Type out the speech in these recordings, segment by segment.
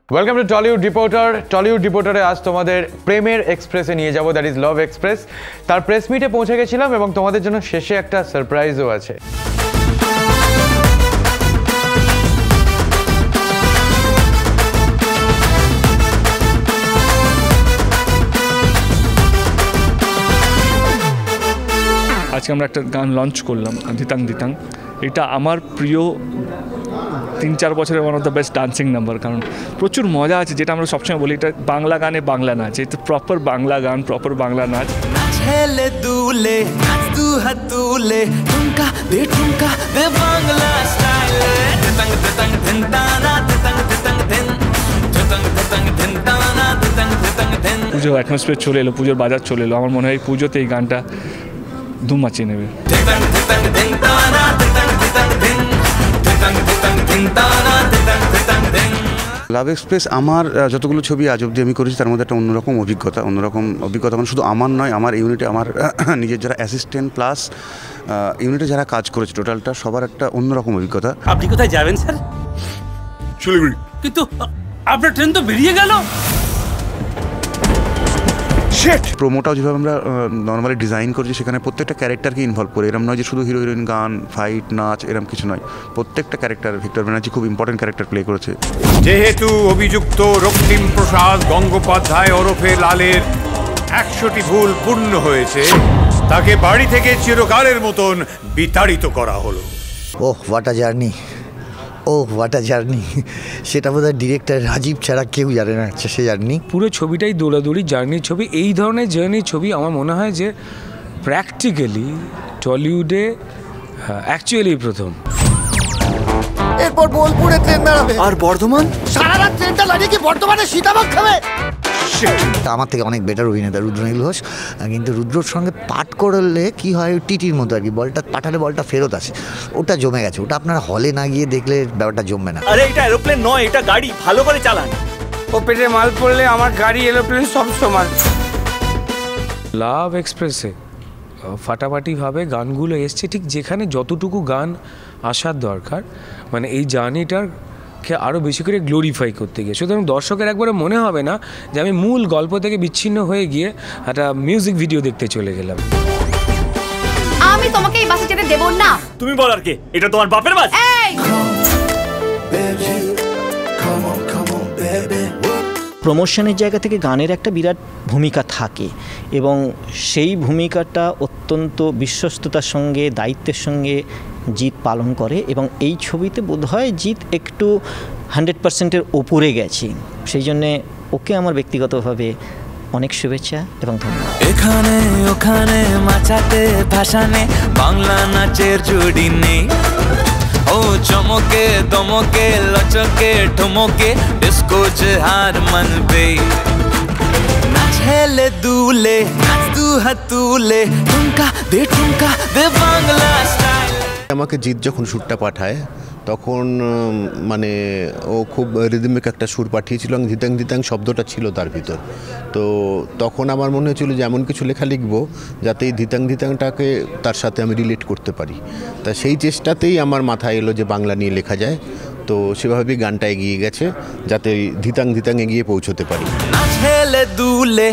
Welcome to Tollywood reporter. Tollywood রিপোর্টারে আজ তোমাদের প্রেমের এক্সপ্রেসে নিয়ে যাব, দ্যাট ইজ লাভ এক্সপ্রেস। তার প্রেস মিটে পৌঁছে গেছিলাম এবং তোমাদের জন্য শেষে একটা সারপ্রাইজও আছে। আজকে আমরা একটা গান লঞ্চ করলাম, ধিতাং ধিতাং। এটা আমার প্রিয় 3-4 বছরের one of the best dancing number, কারণ প্রচুর মজা আছে। যেটা আমরা সবসময় বলি, এটা বাংলা গানে বাংলা নাচ, এটা প্রপার বাংলা গান, প্রপার বাংলা নাচ। ছেলে দুলে দু হাত তুলে ঠুমকা দে বাংলা স্টাইলে ধিতাং ধিতাং ধিনতানা ধিতাং ধিতাং ধিন ধিতাং ধিতাং ধিনতানা ধিতাং ধিতাং ধিন। পুজোর অ্যাটমসফিয়ার চলে এলো, পুজোর বাজার চলে এলো। আমার মনে হয় পুজোতে এই গানটা ধুম মাচিয়ে নেবে। লাভ এক্সপ্রেস আমার যতগুলো ছবি আজ অবধি আমি করেছি তার মধ্যে একটা অন্যরকম অভিজ্ঞতা মানে শুধু আমার নয়, আমার ইউনিটে আমার নিজের যারা অ্যাসিস্ট্যান্ট প্লাস ইউনিটে যারা কাজ করেছে টোটালটা সবার একটা অন্যরকম অভিজ্ঞতা। আপনি কোথায় যাবেন স্যার? শিলিগুড়ি। কিন্তু আপনার ট্রেন তো বেরিয়ে গেল। প্রোমোটাও যেভাবে আমরা নর্মালি ডিজাইন করছি, সেখানে প্রত্যেকটা ক্যারেক্টারকে ইনভলভ করে, এরকম নয় যে শুধু হিরো হিরোইন গান ফাইট নাচ এরকম কিছু নয়। প্রত্যেকটা ক্যারেক্টার ভিক্টর ব্যানার্জি খুব ইম্পর্টেন্ট ক্যারেক্টার প্লে করেছে। যেহেতু অভিযুক্ত রক্তিম প্রসাদ গঙ্গোপাধ্যায় ওরফে লালের 100টি ভুল পূর্ণ হয়েছে, তাকে বাড়ি থেকে চিরকালের মতন বিতাড়িত করা হলো। ওহ what a journey, what a journey. সেটা বোধহয় ডিরেক্টর রাজীব ছাড়া কেউ জানে না সে জার্নি। পুরো ছবিটাই দৌড়াদৌড়ি জার্নির ছবি। এই ধরনের জার্নির ছবি আমার মনে হয় যে প্র্যাকটিক্যালি টলিউডে অ্যাকচুয়ালি প্রথম। এরপর বোলপুরে ট্রেন দাঁড়াবে আর বর্ধমান সারা রাত ট্রেনটা লাগিয়ে কি বর্ধমানে সীতাভোগ খাবে। আমার থেকে অনেক বেটার অভিনেতা রুদ্রনীল ঘোষ, কিন্তু রুদ্রর সঙ্গে পাঠ করলে কি হয় টিটির মতো আর কি, বলটা পাঠালে বলটা ফেরত আসে, ওটা জমে গেছে। ওটা আপনার হলে না গিয়ে দেখলে ব্যাপারটা জমবে না। আরে এটা এরোপ্লেন নয়, এটা গাড়ি, ভালো করে চালান। ও পেটে মাল পড়লে আমার গাড়ি এরোপ্লেন সব সমান। লাভ এক্সপ্রেসে ফাটাফাটিভাবে গানগুলো এসছে ঠিক যেখানে যতটুকু গান আসার দরকার, মানে এই জার্নিটার আরও বেশি করে গ্লোরিফাই করতে গিয়ে। সুতরাং দর্শকের একবারে মনে হবে না যে আমি মূল গল্প থেকে বিচ্ছিন্ন হয়ে গিয়ে একটা মিউজিক ভিডিও দেখতে চলে গেলাম। আমি তোমাকে এই বাসে যেতে দেব না। তুমি বলার কে? এটা তোমার বাপের বাস। প্রমোশনের জায়গা থেকে গানের একটা বিরাট ভূমিকা থাকে এবং সেই ভূমিকাটা অত্যন্ত বিশ্বস্ততার সঙ্গে দায়িত্বের সঙ্গে জিৎ পালন করে এবং এই ছবিতে বোধহয় জিৎ একটু 100%-এর ওপরে গেছে। সেই জন্যে ওকে আমার ব্যক্তিগতভাবে অনেক শুভেচ্ছা এবং ধন্যবাদ। এখানে ওখানে মাচাতে ভাসানে বাংলা নাচের জুড়ি নেই। ও চমকে দমকে লচকে ঠমকে ডিস্কো হার মানবে। ছেলে দুলে দু হাত তুলে ঠুমকা দে বাংলা স্টাইল। আমাকে জিৎ যখন সুরটা পাঠায় তখন মানে ও খুব রিদমিক একটা সুর পাঠিয়েছিল এবং ধিতাং ধিতাং শব্দটা ছিল তার ভিতর। তো তখন আমার মনে হয়েছিল যে এমন কিছু লেখা লিখবো যাতে এই ধিতাং ধিতাংটাকে তার সাথে আমি রিলেট করতে পারি। তা সেই চেষ্টাতেই আমার মাথায় এলো যে বাংলা নিয়ে লেখা যায়। তো সেভাবেই গানটা এগিয়ে গেছে যাতে ধিতাং ধিতাং এগিয়ে পৌঁছতে পারি। ছেলে দুলে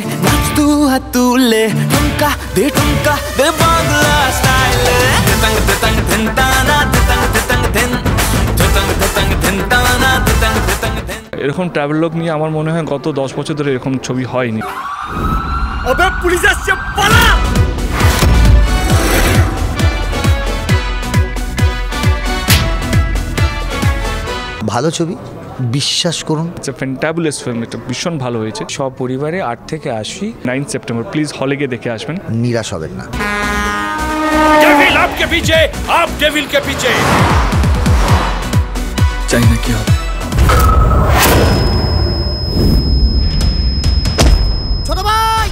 দু হাত তুলে ঠুমকা দে বাংলা স্টাইলে ধিতাং ধিতাং ধিনতানা ধিতাং ধিতাং ধিন ধিতাং ধিতাং ধিনতানা ধিতাং ধিতাং ধিন। এরকম ট্রাভেলগ নিয়ে আমার মনে হয় গত 10 বছর ধরে এরকম ছবি হয়নি। ওবে পুলিশ আসছে, পালা। ভালো ছবি, বিশ্বাস করুন। ইটস আ ফ্যান্টাবুলাস ফিল্ম, এটা ভীষণ ভালো হয়েছে। সব পরিবারে 8 থেকে 80 9 সেপ্টেম্বর প্লিজ হলে গিয়ে দেখে আসবেন, নিরাশ হবেন না। डेविल आपके पीछे, आप डेविल के पीछे। চাই না কি হবে। ছোট ভাই,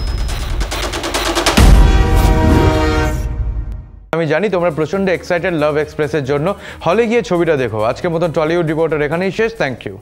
আমি জানি তোমরা প্রচন্ড এক্সাইটেড লাভ এক্সপ্রেসের জন্য। হলে গিয়ে ছবিটা দেখো। আজকের মতন টলিউড রিপোর্টার এখানেই শেষ। Thank you.